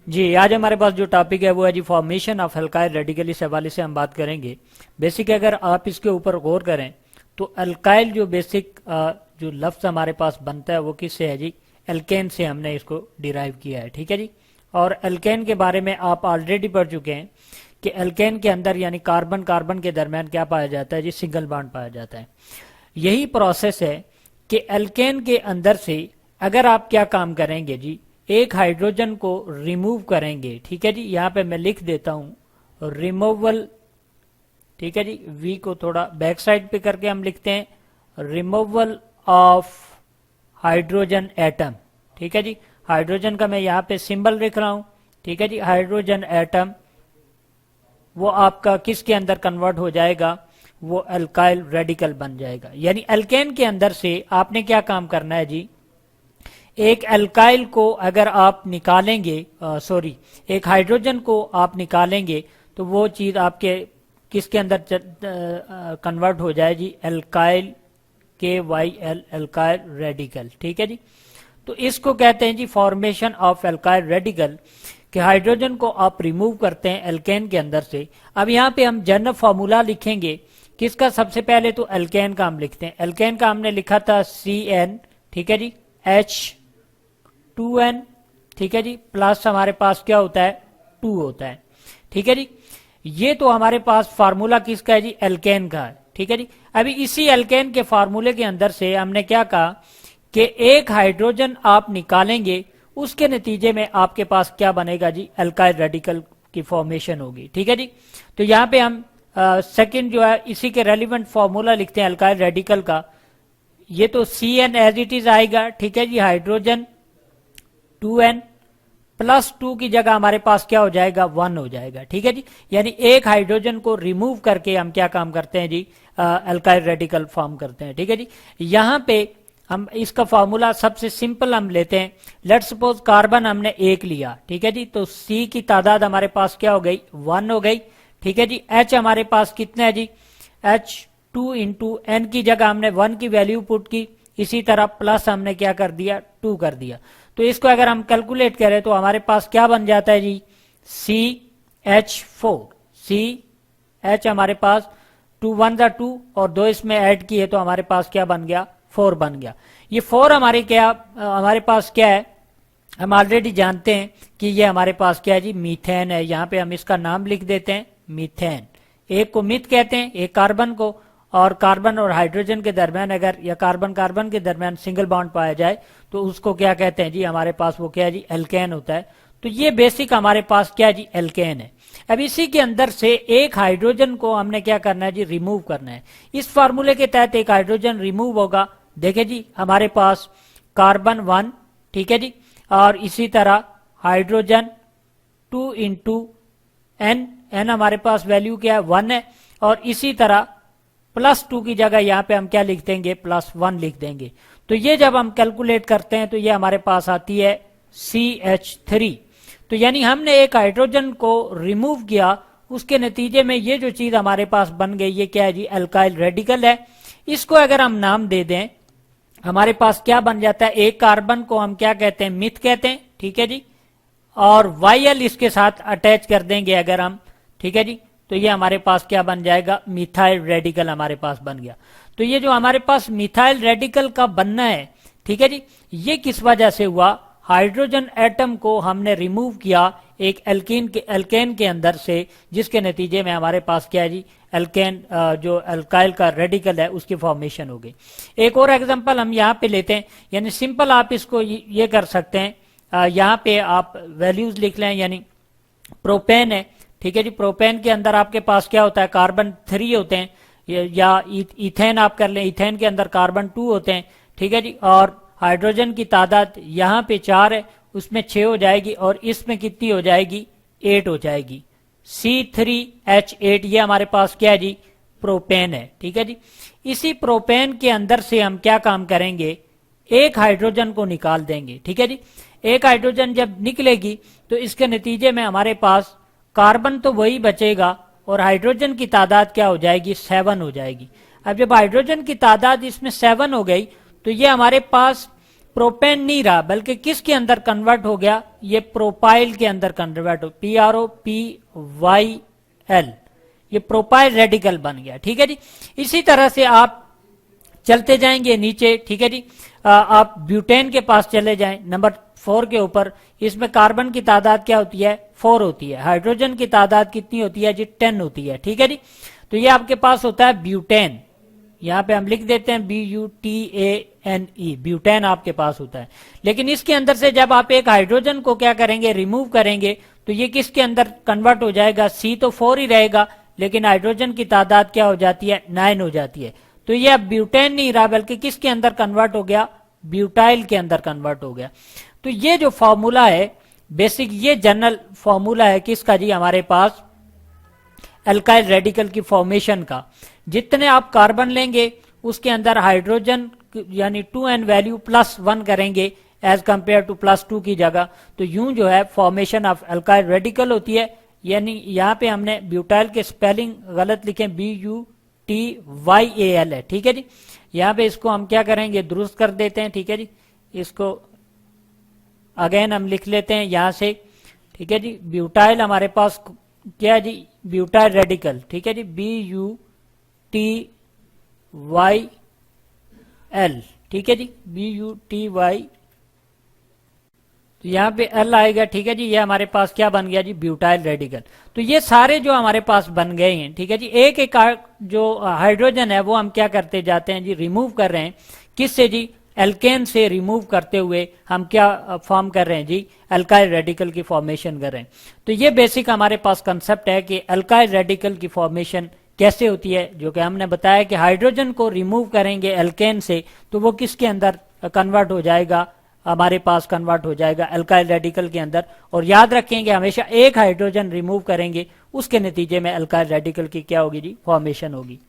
जी, आज हमारे पास जो टॉपिक है वो है जी फॉर्मेशन ऑफ अल्काइल रेडिकल। इस हवाले से हम बात करेंगे। बेसिक अगर आप इसके ऊपर गौर करें तो अल्काइल जो बेसिक जो लफ्ज़ हमारे पास बनता है वो किससे है जी, एल्केन से हमने इसको डिराइव किया है। ठीक है जी। और एल्केन के बारे में आप ऑलरेडी पढ़ चुके हैं कि एल्केन के अंदर यानी कार्बन कार्बन के दरमियान क्या पाया जाता है जी, सिंगल बॉन्ड पाया जाता है। यही प्रोसेस है कि एल्केन के अंदर से अगर आप क्या काम करेंगे जी, एक हाइड्रोजन को रिमूव करेंगे। ठीक है जी, यहां पे मैं लिख देता हूं रिमूवल। ठीक है जी, वी को थोड़ा बैक साइड पे करके हम लिखते हैं रिमूवल ऑफ हाइड्रोजन एटम। ठीक है जी, हाइड्रोजन का मैं यहां पे सिंबल लिख रहा हूं। ठीक है जी, हाइड्रोजन एटम वो आपका किसके अंदर कन्वर्ट हो जाएगा, वो अल्काइल रेडिकल बन जाएगा। यानी अल्केन के अंदर से आपने क्या काम करना है जी, एक अल्काइल को अगर आप निकालेंगे, एक हाइड्रोजन को आप निकालेंगे तो वो चीज आपके किसके अंदर कन्वर्ट हो जाए जी, अल्काइल KYL अल्काइल रेडिकल। ठीक है जी, तो इसको कहते हैं जी फॉर्मेशन ऑफ अल्काइल रेडिकल, कि हाइड्रोजन को आप रिमूव करते हैं एल्केन के अंदर से। अब यहाँ पे हम जनरल फॉर्मूला लिखेंगे किसका, सबसे पहले तो एल्केन का हम लिखते हैं। एल्केन का हमने लिखा था CN। ठीक है जी, H2N। ठीक है जी, प्लस हमारे पास क्या होता है, 2 होता है। ठीक है जी, ये तो हमारे पास फार्मूला किसका है जी, एल्केन का है। ठीक है जी, अभी इसी एल्केन के फार्मूले के अंदर से हमने क्या कहा कि एक हाइड्रोजन आप निकालेंगे, उसके नतीजे में आपके पास क्या बनेगा जी, अल्काइल रेडिकल की फॉर्मेशन होगी। ठीक है जी, तो यहां पे हम सेकंड जो है इसी के रेलिवेंट फॉर्मूला लिखते हैं अल्काइल रेडिकल का। ये तो CN एज इट इज आएगा। ठीक है जी, हाइड्रोजन 2N प्लस 2 की जगह हमारे पास क्या हो जाएगा, 1 हो जाएगा। ठीक है जी, यानी एक हाइड्रोजन को रिमूव करके हम क्या काम करते हैं जी, अल्काइल रेडिकल फॉर्म करते हैं। ठीक है जी, यहां पे हम इसका फॉर्मूला सबसे सिंपल हम लेते हैं। लेट्स सपोज कार्बन हमने 1 लिया। ठीक है जी, तो C की तादाद हमारे पास क्या हो गई, 1 हो गई। ठीक है जी, H हमारे पास कितना है जी, H2 इंटू N की जगह हमने 1 की वैल्यू पुट की, इसी तरह प्लस हमने क्या कर दिया, 2 कर दिया। तो इसको अगर हम कैलकुलेट करें तो हमारे पास क्या बन जाता है जी, CH4। CH हमारे पास 2 1 जा 2 और 2 इसमें ऐड किए तो हमारे पास क्या बन गया, 4 बन गया। ये 4 हमारे पास क्या है, हम ऑलरेडी जानते हैं कि ये हमारे पास क्या है जी, मीथेन है। यहां पे हम इसका नाम लिख देते हैं मीथेन। एक को मिथ कहते हैं, एक कार्बन को, और कार्बन और हाइड्रोजन के दरमियान अगर या कार्बन कार्बन के दरमियान सिंगल बॉन्ड पाया जाए तो उसको क्या कहते हैं जी, हमारे पास वो क्या है जी, एल्केन होता है। तो ये बेसिक हमारे पास क्या है जी, एल्केन है। अब इसी के अंदर से एक हाइड्रोजन को हमने क्या करना है जी, रिमूव करना है। इस फार्मूले के तहत एक हाइड्रोजन रिमूव होगा। देखे जी, हमारे पास कार्बन 1। ठीक है जी, और इसी तरह हाइड्रोजन 2 इंटू N हमारे पास वैल्यू क्या है, 1 है। और इसी तरह प्लस 2 की जगह यहां पे हम क्या लिख देंगे, +1 लिख देंगे। तो ये जब हम कैलकुलेट करते हैं तो ये हमारे पास आती है CH3। तो यानी हमने एक हाइड्रोजन को रिमूव किया, उसके नतीजे में ये जो चीज हमारे पास बन गई, ये क्या है जी, अल्काइल रेडिकल है। इसको अगर हम नाम दे दें, हमारे पास क्या बन जाता है, एक कार्बन को हम क्या कहते हैं, मिथ कहते हैं। ठीक है जी, और YL इसके साथ अटैच कर देंगे अगर हम। ठीक है जी, तो ये हमारे पास क्या बन जाएगा, मिथाइल रेडिकल हमारे पास बन गया। तो ये जो हमारे पास मिथाइल रेडिकल का बनना है, ठीक है जी, ये किस वजह से हुआ, हाइड्रोजन एटम को हमने रिमूव किया एक एल्केन के अंदर से, जिसके नतीजे में हमारे पास क्या है जी, एल्केन जो अल्काइल का रेडिकल है उसकी फॉर्मेशन हो गई। एक और एग्जांपल हम यहाँ पे लेते हैं, यानी सिंपल आप इसको ये कर सकते हैं। यहाँ पे आप वैल्यूज लिख लें, यानी प्रोपेन है। ठीक है जी, प्रोपेन के अंदर आपके पास क्या होता है, कार्बन 3 होते हैं, या इथेन आप कर लें, इथेन के अंदर कार्बन 2 होते हैं। ठीक है जी, और हाइड्रोजन की तादाद यहाँ पे 4 है, उसमें 6 हो जाएगी और इसमें कितनी हो जाएगी, 8 हो जाएगी। C3H8 ये हमारे पास क्या है जी, प्रोपेन है। ठीक है जी, इसी प्रोपेन के अंदर से हम क्या काम करेंगे, एक हाइड्रोजन को निकाल देंगे। ठीक है जी, एक हाइड्रोजन जब निकलेगी तो इसके नतीजे में हमारे पास कार्बन तो वही बचेगा और हाइड्रोजन की तादाद क्या हो जाएगी, 7 हो जाएगी। अब जब हाइड्रोजन की तादाद इसमें 7 हो गई तो ये हमारे पास प्रोपेन नहीं रहा, बल्कि किसके अंदर कन्वर्ट हो गया, ये प्रोपाइल के अंदर कन्वर्ट हो, PROPYL, ये प्रोपाइल रेडिकल बन गया। ठीक है जी। इसी तरह से आप चलते जाएंगे नीचे। ठीक है जी। आप ब्यूटेन के पास चले जाएं, नंबर 4 के ऊपर। इसमें कार्बन की तादाद क्या होती है, 4 होती है। हाइड्रोजन की तादाद कितनी होती है जी, 10 होती है। ठीक है जी। तो ये आपके पास होता है ब्यूटेन, यहां पे हम लिख देते हैं BUTANE, ब्यूटेन आपके पास होता है। लेकिन इसके अंदर से जब आप एक हाइड्रोजन को क्या करेंगे, रिमूव करेंगे, तो ये किसके अंदर कन्वर्ट हो जाएगा, C तो 4 ही रहेगा, लेकिन हाइड्रोजन की तादाद क्या हो जाती है, 9 हो जाती है। तो ये अब ब्यूटेन नहीं रहा, बल्कि किसके अंदर कन्वर्ट हो गया, ब्यूटाइल के अंदर कन्वर्ट हो गया। तो ये जो फॉर्मूला है बेसिक, ये जनरल फॉर्मूला है किसका जी, हमारे पास अल्काइल रेडिकल की फॉर्मेशन का। जितने आप कार्बन लेंगे उसके अंदर हाइड्रोजन यानी 2n वैल्यू +1 करेंगे एज कंपेयर टू +2 की जगह, तो यूं जो है फॉर्मेशन ऑफ अल्काइल रेडिकल होती है। यानी यहां पे हमने ब्यूटाइल के स्पेलिंग गलत लिखे, BUTYAL है। ठीक है जी। यहां पे इसको हम क्या करेंगे, दुरुस्त कर देते हैं। ठीक है जी। इसको अगेन हम लिख लेते हैं यहां से। ठीक है जी। ब्यूटाइल हमारे पास क्या है जी, ब्यूटाइल रेडिकल। ठीक है जी। BUTYL। ठीक है जी। BUTY, तो यहां पे L आएगा। ठीक है जी। ये हमारे पास क्या बन गया जी, ब्यूटाइल रेडिकल। तो ये सारे जो हमारे पास बन गए हैं। ठीक है जी। एक एक जो हाइड्रोजन है वो हम क्या करते जाते हैं जी, रिमूव कर रहे हैं। किससे जी, एल्केन से रिमूव करते हुए हम क्या फॉर्म कर रहे हैं जी, अल्काइल रेडिकल की फॉर्मेशन कर रहे हैं। तो ये बेसिक हमारे पास कंसेप्ट है कि अल्काइल रेडिकल की फॉर्मेशन कैसे होती है, जो कि हमने बताया कि हाइड्रोजन को रिमूव करेंगे एल्केन से, तो वो किसके अंदर कन्वर्ट हो जाएगा, हमारे पास कन्वर्ट हो जाएगा अल्काइल रेडिकल के अंदर। और याद रखेंगे हमेशा एक हाइड्रोजन रिमूव करेंगे, उसके नतीजे में अल्काइल रेडिकल की क्या होगी जी, फॉर्मेशन होगी।